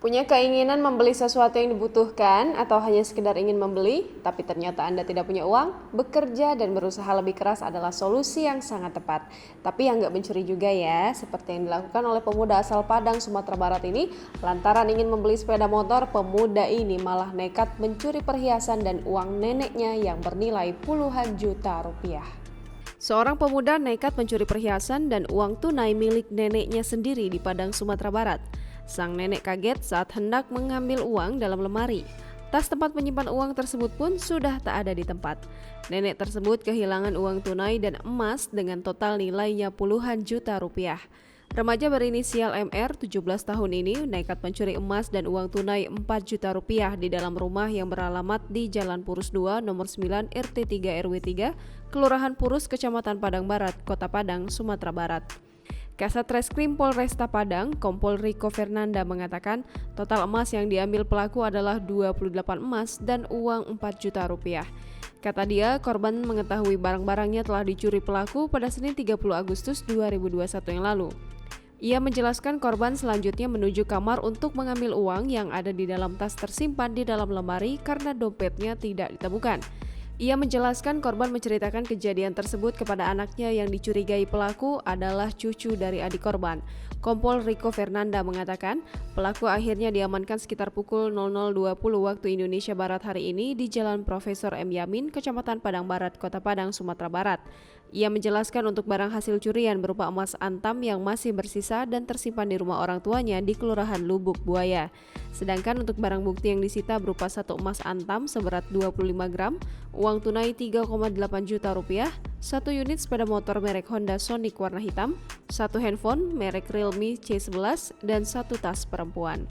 Punya keinginan membeli sesuatu yang dibutuhkan atau hanya sekedar ingin membeli, tapi ternyata Anda tidak punya uang? Bekerja dan berusaha lebih keras adalah solusi yang sangat tepat. Tapi yang nggak mencuri juga ya, seperti yang dilakukan oleh pemuda asal Padang, Sumatera Barat ini. Lantaran ingin membeli sepeda motor, pemuda ini malah nekat mencuri perhiasan dan uang neneknya yang bernilai puluhan juta rupiah. Seorang pemuda nekat mencuri perhiasan dan uang tunai milik neneknya sendiri di Padang, Sumatera Barat. Sang nenek kaget saat hendak mengambil uang dalam lemari. Tas tempat menyimpan uang tersebut pun sudah tak ada di tempat. Nenek tersebut kehilangan uang tunai dan emas dengan total nilainya puluhan juta rupiah. Remaja berinisial MR, 17 tahun ini, nekat mencuri emas dan uang tunai 4 juta rupiah di dalam rumah yang beralamat di Jalan Purus 2, nomor 9, RT 3 RW 3, Kelurahan Purus, Kecamatan Padang Barat, Kota Padang, Sumatera Barat. Kasat Reskrim Polresta Padang, Kompol Rico Fernanda mengatakan total emas yang diambil pelaku adalah 28 emas dan uang 4 juta rupiah. Kata dia, korban mengetahui barang-barangnya telah dicuri pelaku pada Senin 30 Agustus 2021 yang lalu. Ia menjelaskan korban selanjutnya menuju kamar untuk mengambil uang yang ada di dalam tas tersimpan di dalam lemari karena dompetnya tidak ditemukan. Ia menjelaskan korban menceritakan kejadian tersebut kepada anaknya yang dicurigai pelaku adalah cucu dari adik korban. Kompol Rico Fernanda mengatakan, pelaku akhirnya diamankan sekitar pukul 00.20 waktu Indonesia Barat hari ini di Jalan Profesor M. Yamin, Kecamatan Padang Barat, Kota Padang, Sumatera Barat. Ia menjelaskan untuk barang hasil curian berupa emas antam yang masih bersisa dan tersimpan di rumah orang tuanya di Kelurahan Lubuk Buaya. Sedangkan untuk barang bukti yang disita berupa satu emas antam seberat 25 gram, uang tunai 3,8 juta rupiah, satu unit sepeda motor merek Honda Sonic warna hitam, satu handphone merek Realme C11, dan satu tas perempuan.